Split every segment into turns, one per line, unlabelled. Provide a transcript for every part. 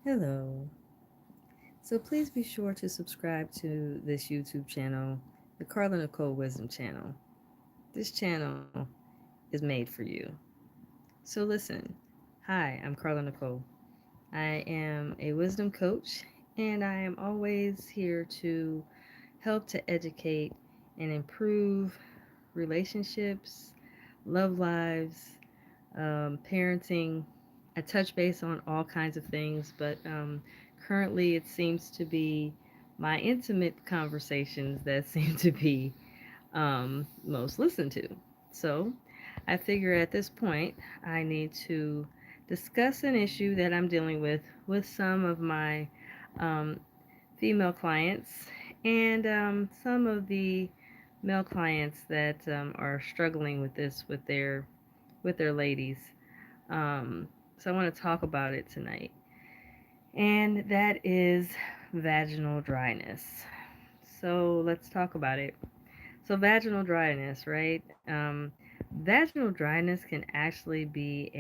Hello. So please be sure to subscribe to this YouTube channel, the Carla Nicole Wisdom Channel. This channel is made for you. So listen. Hi, I'm Carla Nicole. I am a wisdom coach and I am always here to help to educate and improve relationships, love lives, parenting. I touch base on all kinds of things, but currently it seems to be my intimate conversations that seem to be most listened to. So I figure at this point I need to discuss an issue that I'm dealing with some of my um, female clients and some of the male clients that are struggling with this with their ladies. So I want to talk about it tonight, and that is vaginal dryness. So let's talk about it. So vaginal dryness, right? Vaginal dryness can actually be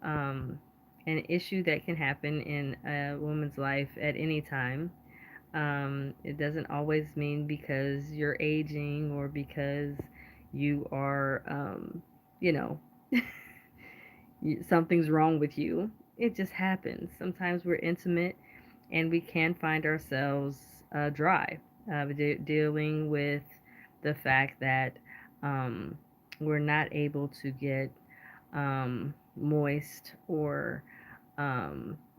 an issue that can happen in a woman's life at any time. It doesn't always mean because you're aging or because you are, you know, something's wrong with you. It just happens. Sometimes we're intimate and we can find ourselves dry, dealing with the fact that um, we're not able to get moist or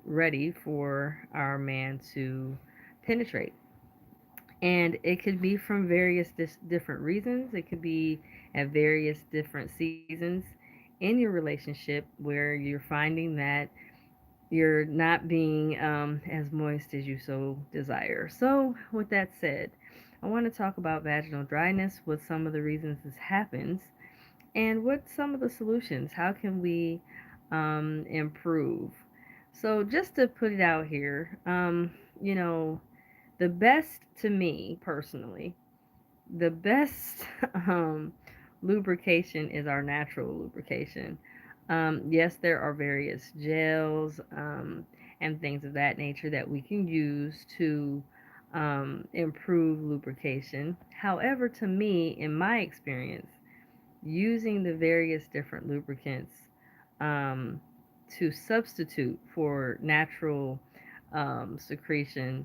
ready for our man to penetrate. And it could be from various different reasons. It could be at various different seasons in your relationship where you're finding that you're not being as moist as you so desire. So, with that said, I want to talk about vaginal dryness, what some of the reasons this happens, and what some of the solutions. How can we improve? So, just to put it out here, you know, the best to me personally, the best lubrication is our natural lubrication. Yes, there are various gels and things of that nature that we can use to improve lubrication. However, to me, in my experience, using the various different lubricants um, to substitute for natural secretion,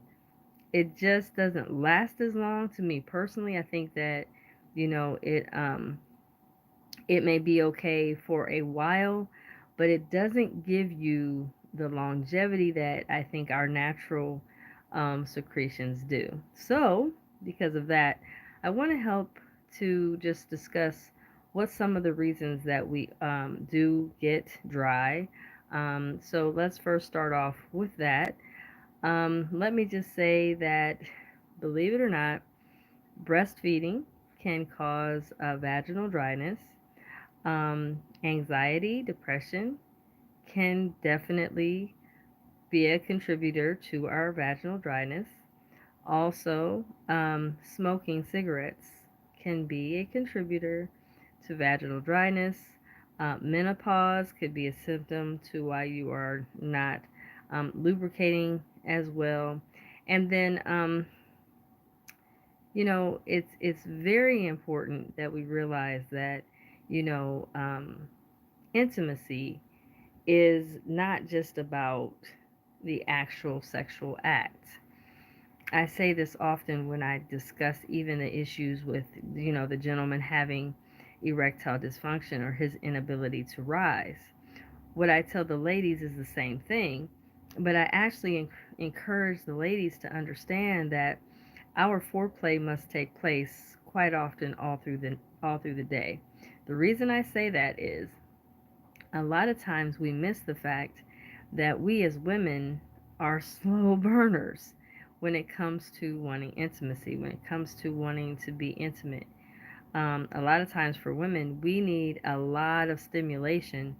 it just doesn't last as long. To me personally, I think that it may be okay for a while, but it doesn't give you the longevity that I think our natural secretions do. So, because of that, I want to help to just discuss what some of the reasons that we do get dry. So, let's first start off with that. Let me just say that, believe it or not, breastfeeding can cause vaginal dryness. Anxiety, depression can definitely be a contributor to our vaginal dryness. Also, smoking cigarettes can be a contributor to vaginal dryness. Menopause could be a symptom to why you are not lubricating as well. And then, it's very important that we realize that, you know, intimacy is not just about the actual sexual act. I say this often when I discuss even the issues with, the gentleman having erectile dysfunction or his inability to rise. What I tell the ladies is the same thing, but I actually encourage the ladies to understand that our foreplay must take place quite often all through the day. The reason I say that is a lot of times we miss the fact that we as women are slow burners when it comes to wanting intimacy, when it comes to wanting to be intimate. A lot of times for women, we need a lot of stimulation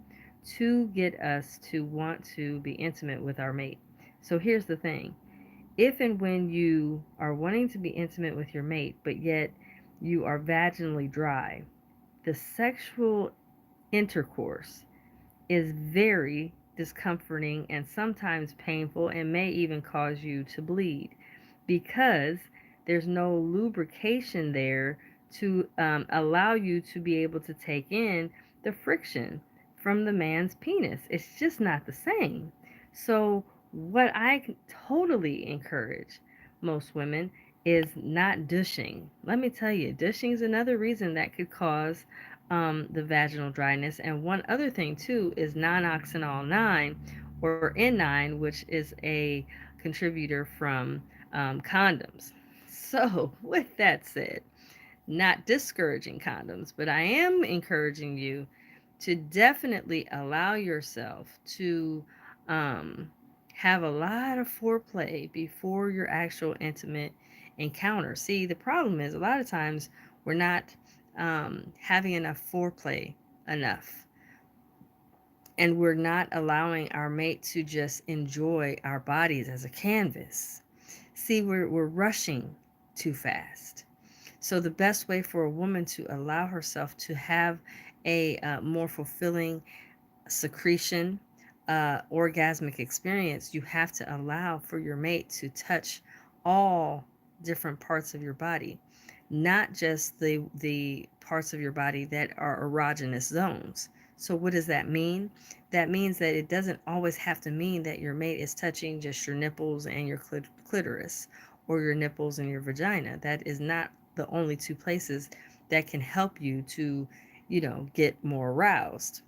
to get us to want to be intimate with our mate. So here's the thing: if and when you are wanting to be intimate with your mate, but yet you are vaginally dry, the sexual intercourse is very discomforting, and sometimes painful, and may even cause you to bleed because there's no lubrication there to allow you to be able to take in the friction from the man's penis. It's just not the same. So, what I totally encourage most women is not douching. Let me tell you, douching is another reason that could cause the vaginal dryness. And one other thing, too, is non-oxynol 9 or N9, which is a contributor from condoms. So, with that said, not discouraging condoms, but I am encouraging you to definitely allow yourself to um, have a lot of foreplay before your actual intimate encounter. See, the problem is a lot of times we're not having enough foreplay enough, and we're not allowing our mate to just enjoy our bodies as a canvas. See, we're rushing too fast. So, the best way for a woman to allow herself to have a more fulfilling secretion, orgasmic experience, you have to allow for your mate to touch all different parts of your body, not just the parts of your body that are erogenous zones. So what does that mean? That means that it doesn't always have to mean that your mate is touching just your nipples and your clitoris or your nipples and your vagina. That is not the only two places that can help you to, get more aroused.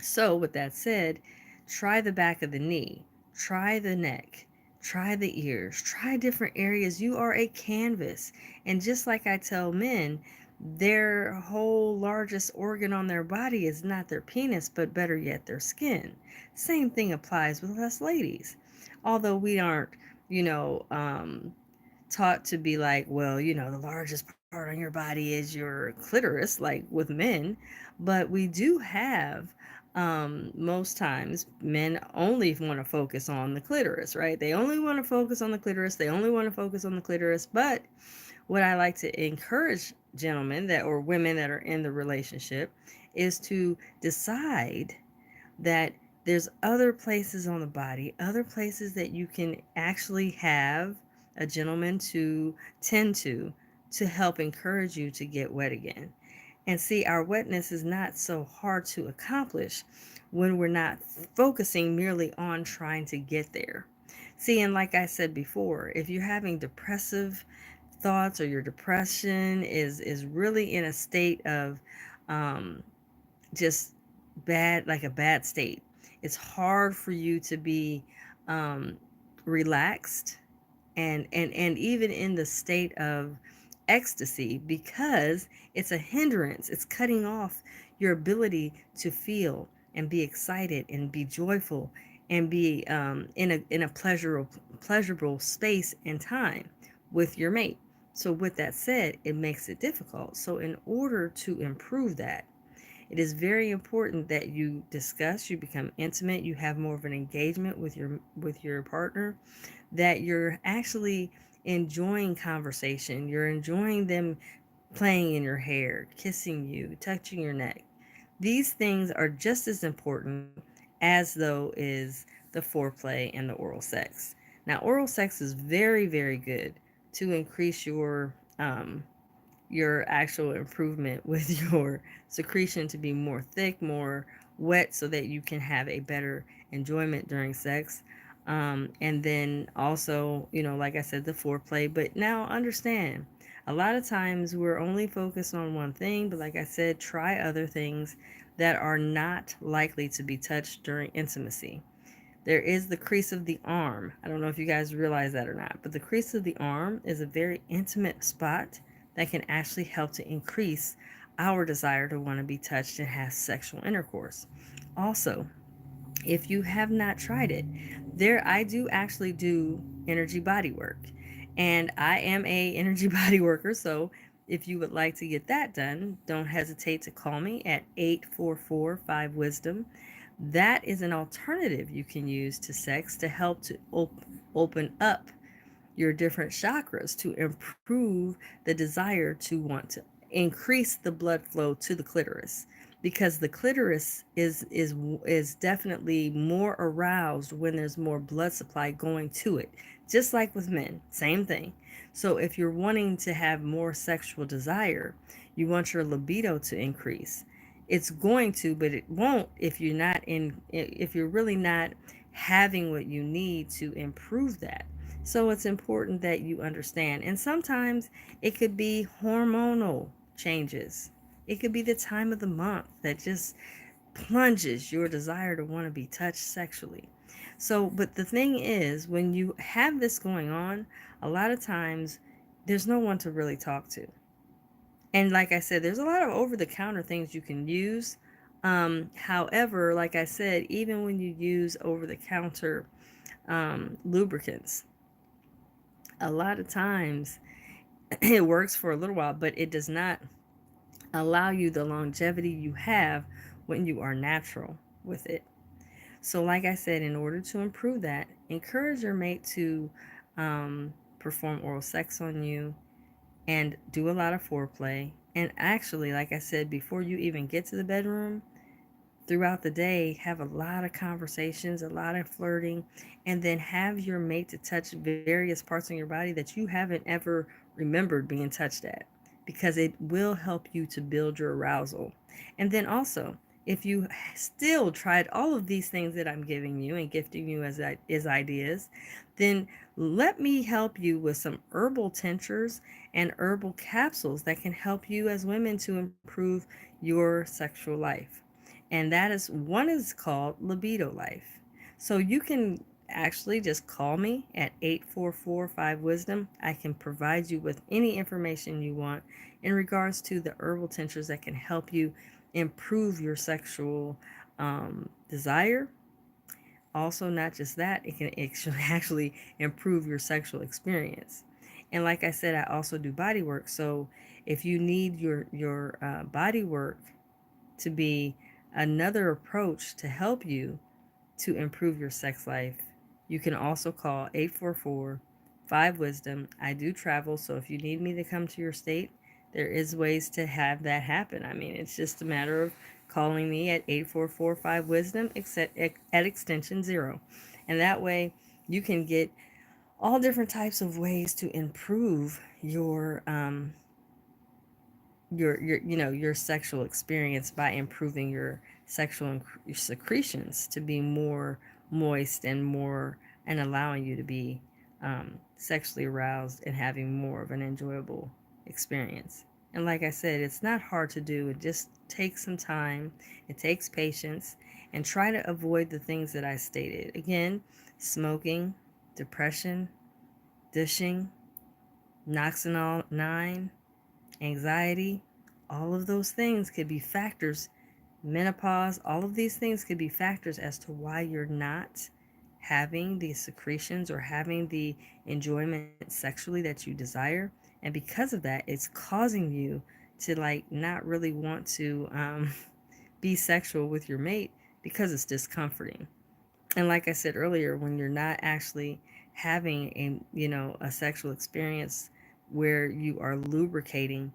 So, with that said, try the back of the knee, try the neck, try the ears, try different areas. You are a canvas. And just like I tell men, their whole largest organ on their body is not their penis, but better yet, their skin. Same thing applies with us ladies. Although we aren't, you know, um, taught to be like, well, the largest part on your body is your clitoris, like with men. But we do have, most times, men only want to focus on the clitoris, right? They only want to focus on the clitoris. They only want to focus on the clitoris. But what I like to encourage gentlemen that or women that are in the relationship is to decide that there's other places on the body, other places that you can actually have a gentleman to tend to help encourage you to get wet again. And see, our wetness is not so hard to accomplish when we're not focusing merely on trying to get there. See, and like I said before, if you're having depressive thoughts or your depression is really in a state of um, just bad, like a bad state. It's hard for you to be um, relaxed and even in the state of ecstasy because it's a hindrance. It's cutting off your ability to feel and be excited and be joyful and be in a pleasurable space and time with your mate. So with that said, it makes it difficult. So in order to improve that, it is very important that you discuss, you become intimate, you have more of an engagement with your partner, that you're actually enjoying conversation, you're enjoying them playing in your hair, kissing you, touching your neck. These things are just as important as though is the foreplay and the oral sex. Now, oral sex is very, very good to increase your actual improvement with your secretion to be more thick, more wet, so that you can have a better enjoyment during sex. And then also, like I said, the foreplay. But now understand, a lot of times we're only focused on one thing, but like I said, try other things that are not likely to be touched during intimacy. There is the crease of the arm. I don't know if you guys realize that or not, but the crease of the arm is a very intimate spot that can actually help to increase our desire to want to be touched and have sexual intercourse. Also, if you have not tried it, there I do actually do energy body work. And I am a energy body worker, so if you would like to get that done, don't hesitate to call me at 844-5 wisdom. That is an alternative you can use to sex to help to open up your different chakras to improve the desire to want to increase the blood flow to the clitoris. because the clitoris is definitely more aroused when there's more blood supply going to it, just like with men, same thing. So if you're wanting to have more sexual desire, you want your libido to increase, it's going to, but it won't if you're not in, if you're really not having what you need to improve that. So it's important that you understand, and sometimes it could be hormonal changes. It could be the time of the month that just plunges your desire to want to be touched sexually. So, but the thing is, when you have this going on, a lot of times there's no one to really talk to. And like I said, there's a lot of over the counter things you can use. However, like I said, even when you use over the counter lubricants, a lot of times it works for a little while, but it does not allow you the longevity you have when you are natural with it. So, like I said, in order to improve that, encourage your mate to perform oral sex on you and do a lot of foreplay. And actually, like I said, before you even get to the bedroom, throughout the day, have a lot of conversations, a lot of flirting, and then have your mate to touch various parts of your body that you haven't ever remembered being touched at, because it will help you to build your arousal. And then also, if you still tried all of these things that I'm giving you and gifting you as ideas, then let me help you with some herbal tinctures and herbal capsules that can help you as women to improve your sexual life. And that is, one is called Libido Life. So you can actually just call me at 844-5 Wisdom. I can provide you with any information you want in regards to the herbal tinctures that can help you improve your sexual desire. Also, not just that, it can actually improve your sexual experience. And like I said, I also do body work. So if you need your body work to be another approach to help you to improve your sex life, you can also call 844-5 Wisdom. I do travel, so if you need me to come to your state, there is ways to have that happen. I mean, it's just a matter of calling me at 844-5 Wisdom at extension 0. And that way you can get all different types of ways to improve your sexual experience by improving your sexual secretions to be more moist and more, and allowing you to be sexually aroused and having more of an enjoyable experience. And like I said, it's not hard to do. It just takes some time, it takes patience, and try to avoid the things that I stated. Again, smoking, depression, dishing, Noxanol 9, anxiety, all of those things could be factors. Menopause, all of these things could be factors as to why you're not having the secretions or having the enjoyment sexually that you desire. And because of that, it's causing you to like not really want to be sexual with your mate because it's discomforting. And like I said earlier, when you're not actually having a sexual experience where you are lubricating,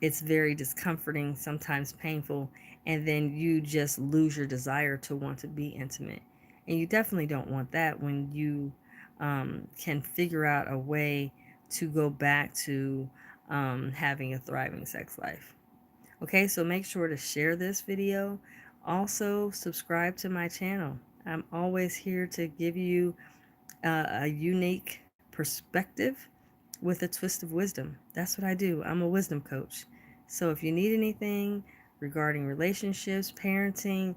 it's very discomforting, sometimes painful, and then you just lose your desire to want to be intimate. And you definitely don't want that when you can figure out a way to go back to having a thriving sex life. Okay, so make sure to share this video. Also, subscribe to my channel. I'm always here to give you a unique perspective with a twist of wisdom. That's what I do. I'm a wisdom coach. So if you need anything regarding relationships, parenting,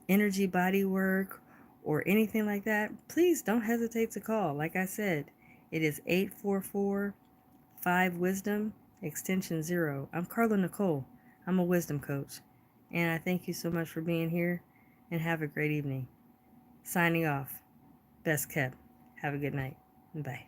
energy body work, or anything like that, please don't hesitate to call. Like I said, it is 844-5 Wisdom, extension 0. I'm Carla Nicole. I'm a wisdom coach. And I thank you so much for being here, and have a great evening. Signing off. Best kept. Have a good night. Bye.